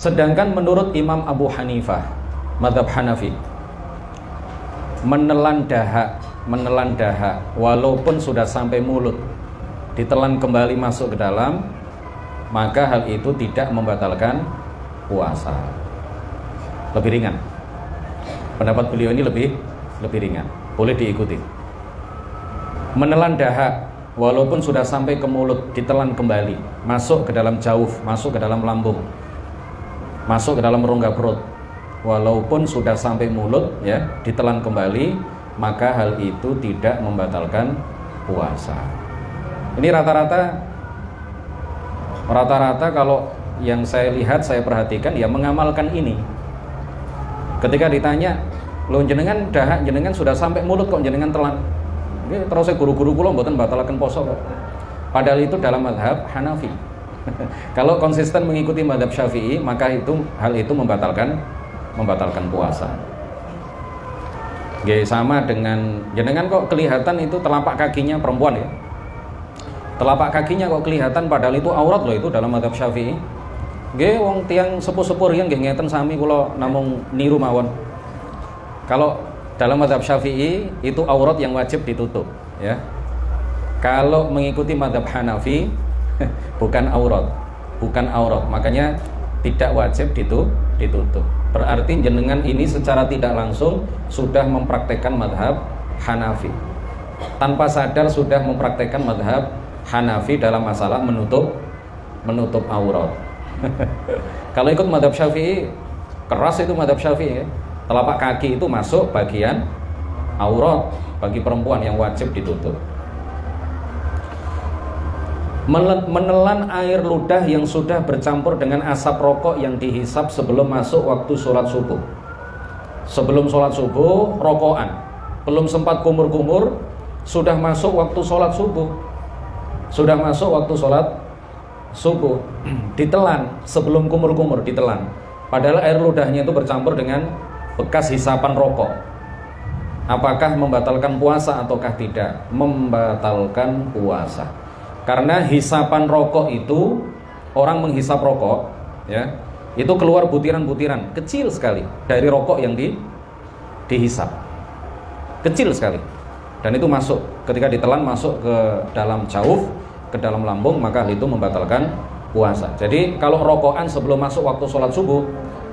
Sedangkan menurut Imam Abu Hanifah, mazhab Hanafi, menelan dahak walaupun sudah sampai mulut, ditelan kembali masuk ke dalam, maka hal itu tidak membatalkan puasa. Lebih ringan. Pendapat beliau ini lebih ringan, boleh diikuti. Menelan dahak walaupun sudah sampai ke mulut, ditelan kembali, masuk ke dalam jauf, masuk ke dalam lambung, masuk ke dalam rongga perut, walaupun sudah sampai mulut, ya, ditelan kembali, maka hal itu tidak membatalkan puasa. Ini rata-rata kalau yang saya lihat, saya perhatikan, ya mengamalkan ini. Ketika ditanya, "Lo jenengan dahak jenengan sudah sampai mulut kok jenengan telan?" Terus saya guru-guru kula mboten batalkan poso kok. Padahal itu dalam mazhab Hanafi. Kalau konsisten mengikuti mazhab Syafi'i, maka hal itu membatalkan puasa. Sama dengan jenengan kok kelihatan itu telapak kakinya perempuan, ya. Telapak kakinya kok kelihatan, padahal itu aurat loh, itu dalam mazhab Syafi'i. Wong tiang sepuh-sepuh riyen nggih ngeten sami kula namung niru mawon. Kalau dalam mazhab Syafi'i itu aurat yang wajib ditutup, ya. Kalau mengikuti mazhab Hanafi bukan aurat. Makanya tidak wajib ditutup. Berarti jenengan ini secara tidak langsung sudah mempraktekkan mazhab Hanafi. Tanpa sadar sudah mempraktekkan mazhab Hanafi dalam masalah menutup aurat. Kalau ikut mazhab Syafi'i, keras itu mazhab Syafi'i, ya. Telapak kaki itu masuk bagian aurat bagi perempuan yang wajib ditutup. Menelan air ludah yang sudah bercampur dengan asap rokok yang dihisap sebelum masuk waktu sholat subuh. Sebelum sholat subuh, rokokan, belum sempat kumur-kumur, sudah masuk waktu sholat subuh. Ditelan sebelum kumur-kumur, ditelan. Padahal air ludahnya itu bercampur dengan bekas hisapan rokok. Apakah membatalkan puasa ataukah tidak? Membatalkan puasa. Karena hisapan rokok itu, orang menghisap rokok, ya, itu keluar butiran-butiran kecil sekali dari rokok yang dihisap. Kecil sekali. Dan itu masuk, ketika ditelan masuk ke dalam jauf, ke dalam lambung, maka itu membatalkan puasa. Jadi kalau rokokan sebelum masuk waktu sholat subuh,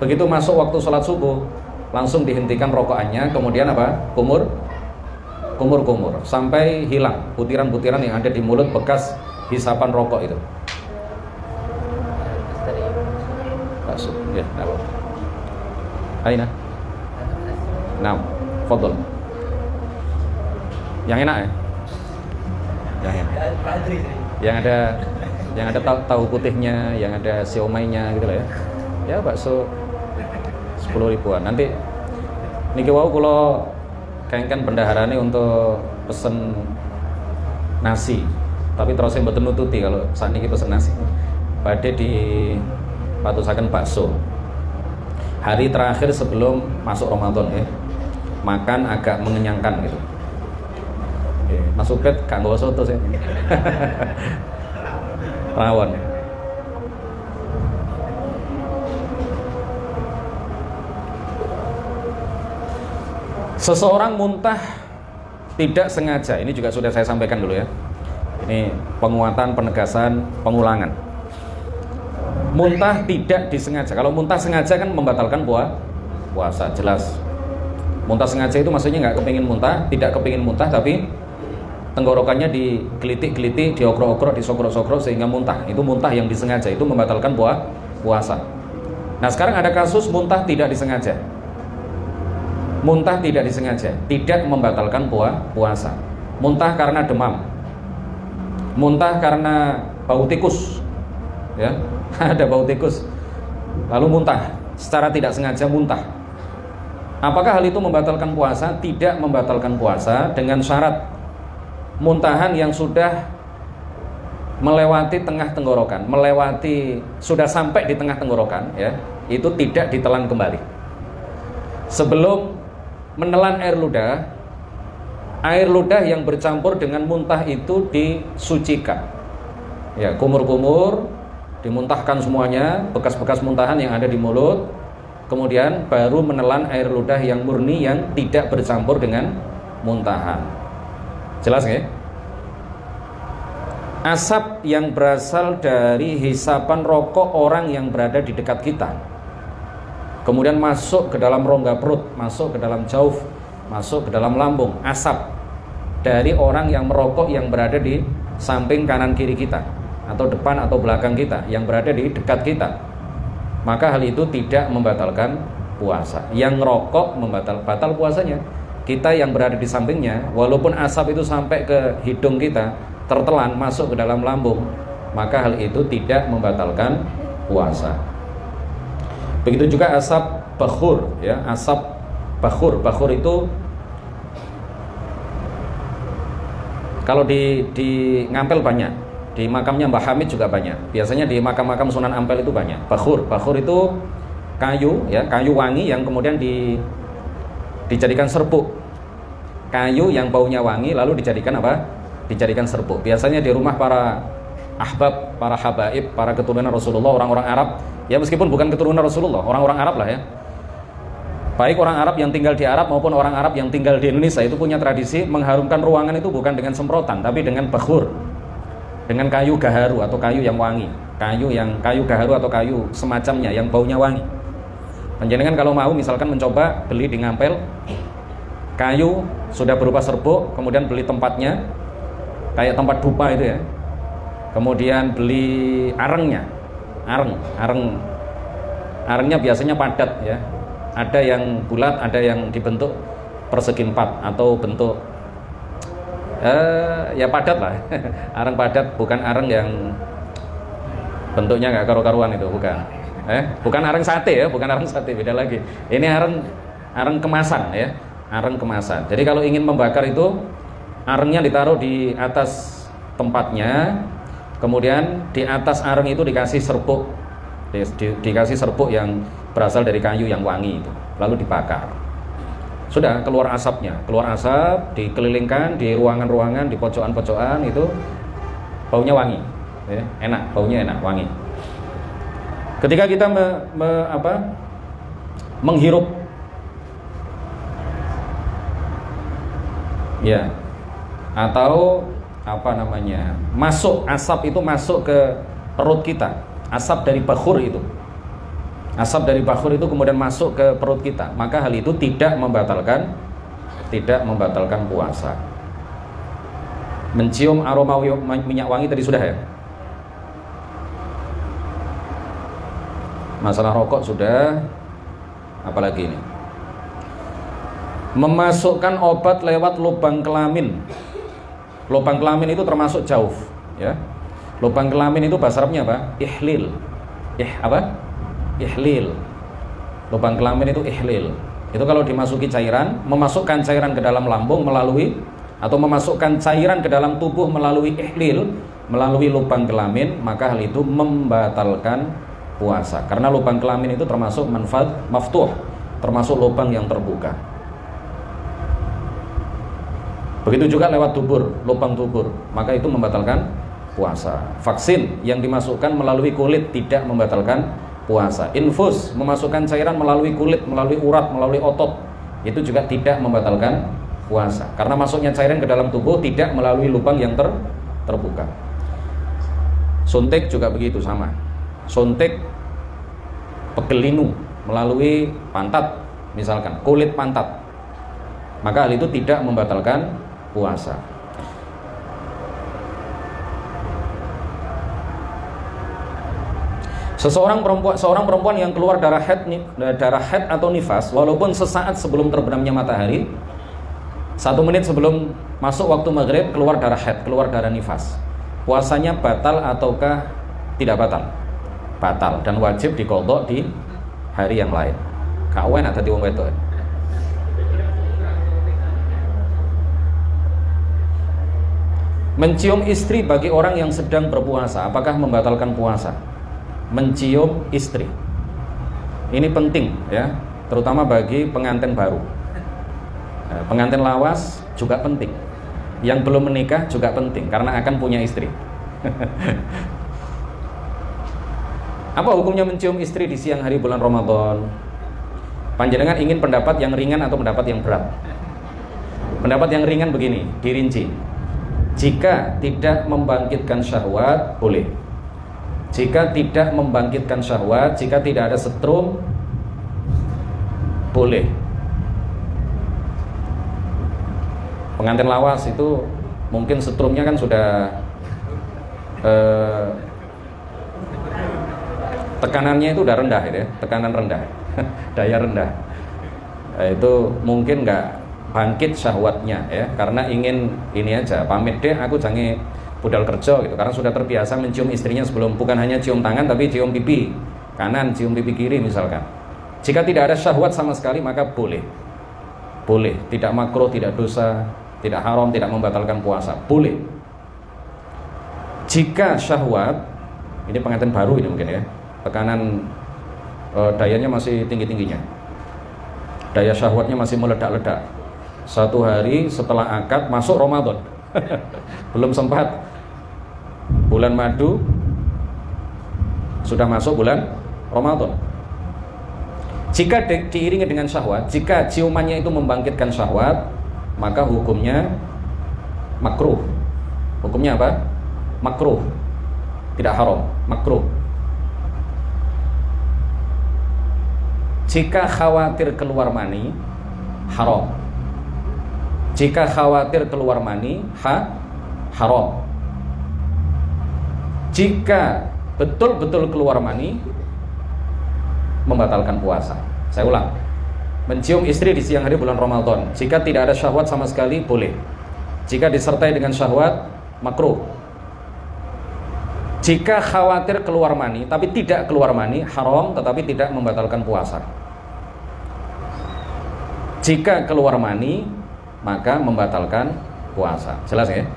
begitu masuk waktu sholat subuh, langsung dihentikan rokokannya, kemudian apa? Kumur sampai hilang butiran-butiran yang ada di mulut bekas hisapan rokok itu. Masuk, ya, Aina. Nah, fadhol. Yang enak, ya? Yang ada tahu putihnya, yang ada siomainya gitu lah, ya. Ya, bakso 10 ribuan. Nanti niki wau kula kengken bendaharane untuk pesen nasi. Tapi terus saya mboten nututi kalau sakniki pesen nasi. Badhe dipatusaken bakso. Hari terakhir sebelum masuk Ramadan, ya. Makan agak mengenyangkan gitu. Mas Ubed gak nggawa soto sih. Rawon. Seseorang muntah tidak sengaja. Ini juga sudah saya sampaikan dulu, ya. Ini penguatan, penegasan, pengulangan. Muntah tidak disengaja. Kalau muntah sengaja kan membatalkan puasa, jelas. Muntah sengaja itu maksudnya nggak kepingin muntah, tidak kepingin muntah, tapi tenggorokannya digelitik-gelitik, diokrok-okrok, disogrok-sogrok sehingga muntah. Itu muntah yang disengaja, itu membatalkan puasa. Nah, sekarang ada kasus muntah tidak disengaja. Muntah tidak disengaja, tidak membatalkan puasa. Muntah karena demam, muntah karena bau tikus, ya. Ada bau tikus, lalu muntah secara tidak sengaja, muntah. Apakah hal itu membatalkan puasa? Tidak membatalkan puasa, dengan syarat muntahan yang sudah melewati tengah tenggorokan, sudah sampai di tengah tenggorokan, ya, itu tidak ditelan kembali. Sebelum menelan air ludah yang bercampur dengan muntah itu disucikan, ya, kumur-kumur, dimuntahkan semuanya, bekas-bekas muntahan yang ada di mulut, kemudian baru menelan air ludah yang murni yang tidak bercampur dengan muntahan. Jelas nggak? Asap yang berasal dari hisapan rokok orang yang berada di dekat kita, kemudian masuk ke dalam rongga perut, masuk ke dalam jauf, masuk ke dalam lambung. Asap dari orang yang merokok yang berada di samping kanan kiri kita, atau depan atau belakang kita, yang berada di dekat kita, maka hal itu tidak membatalkan puasa. Yang ngerokok batal puasanya. Kita yang berada di sampingnya, walaupun asap itu sampai ke hidung kita, tertelan masuk ke dalam lambung, maka hal itu tidak membatalkan puasa. Begitu juga asap bakhur, ya, asap bakhur. Bakhur itu kalau di Ngampel banyak, di makamnya Mbah Hamid juga banyak. Biasanya di makam-makam Sunan Ampel itu banyak. Bakhur itu kayu, ya, kayu wangi yang kemudian dijadikan serbuk. Kayu yang baunya wangi lalu dijadikan apa? Dijadikan serbuk. Biasanya di rumah para ahbab, para habaib, para keturunan Rasulullah, orang-orang Arab. Ya meskipun bukan keturunan Rasulullah, orang-orang Arab lah ya. Baik orang Arab yang tinggal di Arab maupun orang Arab yang tinggal di Indonesia itu punya tradisi mengharumkan ruangan itu bukan dengan semprotan, tapi dengan bakhur, dengan kayu gaharu atau kayu yang wangi, kayu gaharu atau kayu semacamnya yang baunya wangi. Panjenengan kalau mau misalkan mencoba beli di Ngampel kayu sudah berupa serbuk, kemudian beli tempatnya kayak tempat dupa itu ya, kemudian beli arengnya, arengnya biasanya padat ya. Ada yang bulat, ada yang dibentuk persegi 4 atau bentuk ya padat lah. Areng padat, bukan areng yang bentuknya nggak karu-karuan itu, bukan. Bukan areng sate ya, bukan areng sate, beda lagi. Ini areng kemasan ya, areng kemasan. Jadi kalau ingin membakar itu arengnya ditaruh di atas tempatnya, kemudian di atas areng itu dikasih serbuk, dikasih serbuk yang berasal dari kayu yang wangi itu, lalu dibakar. Sudah keluar asapnya, keluar asap, dikelilingkan di ruangan-ruangan, di pojokan-pojokan itu baunya wangi, ya, enak, baunya enak, wangi. Ketika kita menghirup, ya, atau masuk asap itu masuk ke perut kita, asap dari bakhur itu. Asap dari bakhur itu kemudian masuk ke perut kita, maka hal itu tidak membatalkan puasa. Mencium aroma minyak wangi tadi sudah ya. Masalah rokok sudah. Apalagi ini? Memasukkan obat lewat lubang kelamin. Lubang kelamin itu termasuk jauf, ya. Lubang kelamin itu bahasa Arabnya apa? Ihlil. Ihlil. Lubang kelamin itu ihlil. Itu kalau dimasuki cairan, memasukkan cairan ke dalam lambung atau memasukkan cairan ke dalam tubuh melalui ihlil, melalui lubang kelamin, maka hal itu membatalkan puasa. Karena lubang kelamin itu termasuk manfaat maftuh, termasuk lubang yang terbuka. Begitu juga lewat dubur, lubang dubur, maka itu membatalkan puasa. Vaksin yang dimasukkan melalui kulit tidak membatalkan puasa. Infus, memasukkan cairan melalui kulit, melalui urat, melalui otot, itu juga tidak membatalkan puasa. Karena masuknya cairan ke dalam tubuh tidak melalui lubang yang terbuka. Suntik juga begitu, sama. Suntik pegelinu melalui pantat, misalkan kulit pantat, maka hal itu tidak membatalkan puasa. Seorang perempuan yang keluar darah haid atau nifas, walaupun sesaat sebelum terbenamnya matahari, 1 menit sebelum masuk waktu maghrib keluar darah haid, keluar darah nifas, puasanya batal ataukah tidak batal? Batal, dan wajib diqadha di hari yang lain. Kawen ada di wong wedok. Mencium istri bagi orang yang sedang berpuasa, apakah membatalkan puasa? Mencium istri ini penting ya, terutama bagi pengantin baru. Pengantin lawas juga penting, yang belum menikah juga penting karena akan punya istri. Apa hukumnya mencium istri di siang hari bulan Ramadan? Panjenengan ingin pendapat yang ringan atau pendapat yang berat? Pendapat yang ringan begini, dirinci. Jika tidak membangkitkan syahwat, boleh. Jika tidak membangkitkan syahwat, jika tidak ada setrum, boleh. Pengantin lawas itu mungkin setrumnya kan sudah tekanannya itu udah rendah ya, tekanan rendah, daya rendah. Itu mungkin nggak bangkit syahwatnya ya, karena ingin ini aja, pamit deh aku jangan budal kerja gitu, karena sudah terbiasa mencium istrinya sebelum, bukan hanya cium tangan tapi cium pipi kanan, cium pipi kiri misalkan. Jika tidak ada syahwat sama sekali maka boleh, tidak makruh, tidak dosa, tidak haram, tidak membatalkan puasa, boleh. Jika syahwat, ini pengantin baru ini mungkin ya, tekanan dayanya masih tinggi-tingginya, daya syahwatnya masih meledak-ledak. Satu hari setelah akad masuk Ramadan belum sempat bulan madu, sudah masuk bulan Ramadan. Jika diiringi dengan syahwat, jika ciumannya itu membangkitkan syahwat, maka hukumnya makruh. Hukumnya apa? Makruh, tidak haram, makruh. Jika khawatir keluar mani, haram. Jika khawatir keluar mani, haram. Jika betul-betul keluar mani, membatalkan puasa. Saya ulang, mencium istri di siang hari bulan Ramadan, jika tidak ada syahwat sama sekali, boleh. Jika disertai dengan syahwat, makruh. Jika khawatir keluar mani, tapi tidak keluar mani, haram, tetapi tidak membatalkan puasa. Jika keluar mani, maka membatalkan puasa. Jelas ya?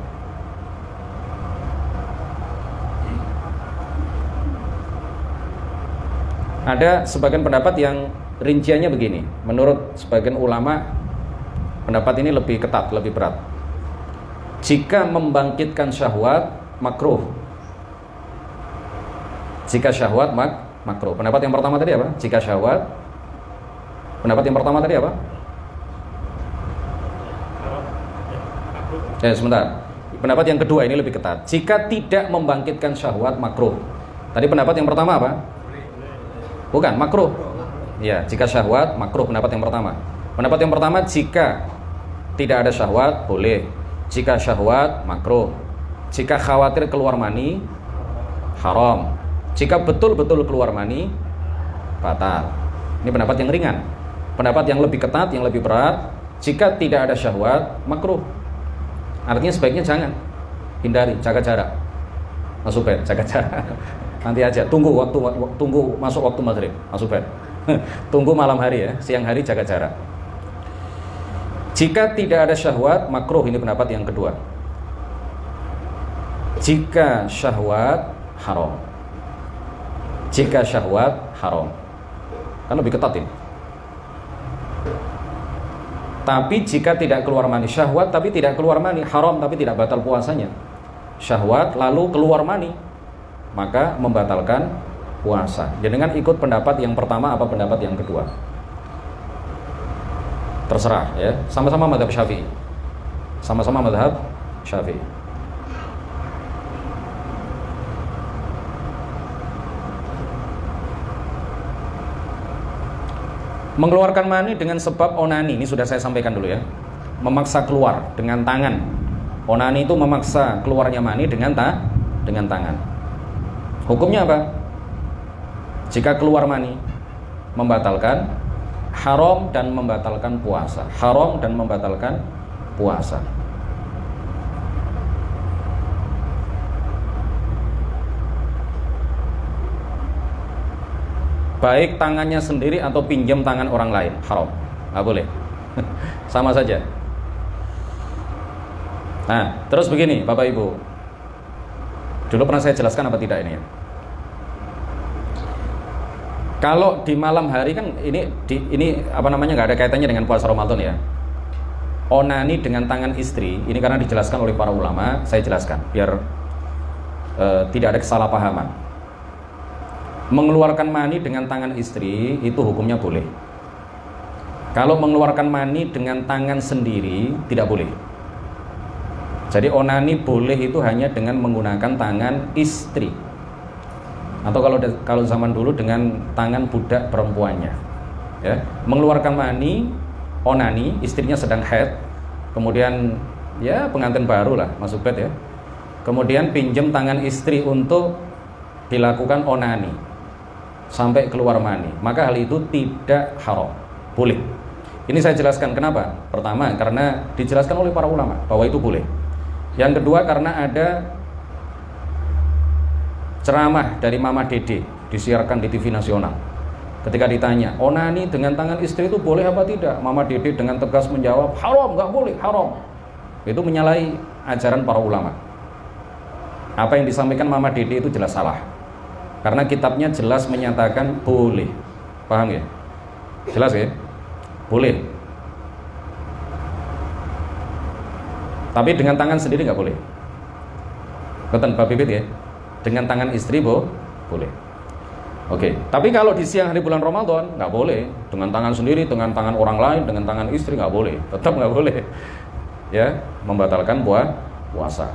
Ada sebagian pendapat yang rinciannya begini. Menurut sebagian ulama, pendapat ini lebih ketat, lebih berat. Jika membangkitkan syahwat, makruh. Jika syahwat, makruh. Pendapat yang pertama tadi apa? Jika syahwat. Pendapat yang pertama tadi apa? Sebentar. Pendapat yang kedua ini lebih ketat. Jika tidak membangkitkan syahwat, makruh. Tadi pendapat yang pertama apa? Bukan, makruh. Ya, jika syahwat, makruh pendapat yang pertama. Pendapat yang pertama, jika tidak ada syahwat, boleh. Jika syahwat, makruh. Jika khawatir keluar mani, haram. Jika betul-betul keluar mani, batal. Ini pendapat yang ringan. Pendapat yang lebih ketat, yang lebih berat, jika tidak ada syahwat, makruh. Artinya sebaiknya jangan, hindari, jaga jarak. Mas Ubed, jaga jarak. Nanti aja, tunggu masuk waktu maghrib, Mas Ubed. Tunggu malam hari ya, siang hari jaga jarak. Jika tidak ada syahwat, makruh. Ini pendapat yang kedua. Jika syahwat, haram. Jika syahwat, haram. Kan lebih ketat ini. Tapi jika tidak keluar mani, syahwat tapi tidak keluar mani, haram tapi tidak batal puasanya. Syahwat lalu keluar mani, maka membatalkan puasa. Jangan ikut pendapat yang pertama apa pendapat yang kedua. Terserah ya, sama-sama mazhab Syafi'i. Sama-sama mazhab Syafi'i. Mengeluarkan mani dengan sebab onani, ini sudah saya sampaikan dulu ya. Memaksa keluar dengan tangan. Onani itu memaksa keluarnya mani dengan tangan. Hukumnya apa? Jika keluar mani, membatalkan, haram dan membatalkan puasa. Haram dan membatalkan puasa. Baik tangannya sendiri atau pinjam tangan orang lain, haram, nggak boleh. Sama saja. Nah, terus begini, Bapak Ibu. Dulu pernah saya jelaskan apa tidak ini ya? Kalau di malam hari kan ini apa namanya, nggak ada kaitannya dengan puasa Ramadan ya. Onani dengan tangan istri, ini karena dijelaskan oleh para ulama, saya jelaskan biar tidak ada kesalahpahaman. mengeluarkan mani dengan tangan istri itu hukumnya boleh. Kalau mengeluarkan mani dengan tangan sendiri tidak boleh. Jadi onani boleh itu hanya dengan menggunakan tangan istri, atau kalau zaman dulu dengan tangan budak perempuannya. Ya, mengeluarkan mani, onani, istrinya sedang haid, kemudian ya pengantin baru lah masuk bed ya, kemudian pinjam tangan istri untuk dilakukan onani sampai keluar mani, maka hal itu tidak haram, boleh. Ini saya jelaskan kenapa. Pertama, karena dijelaskan oleh para ulama bahwa itu boleh. Yang kedua, karena ada ceramah dari Mama Dede disiarkan di TV nasional. Ketika ditanya, onani dengan tangan istri itu boleh apa tidak? Mama Dede dengan tegas menjawab, haram, nggak boleh, haram. Itu menyalahi ajaran para ulama. Apa yang disampaikan Mama Dede itu jelas salah. Karena kitabnya jelas menyatakan boleh. Paham ya? Jelas ya? Boleh. Tapi dengan tangan sendiri nggak boleh. Betul Pak Bibit ya? Dengan tangan istri boleh. Oke. Tapi kalau di siang hari bulan Ramadan nggak boleh. Dengan tangan sendiri, dengan tangan orang lain, dengan tangan istri nggak boleh. Tetap nggak boleh. Ya, membatalkan puasa.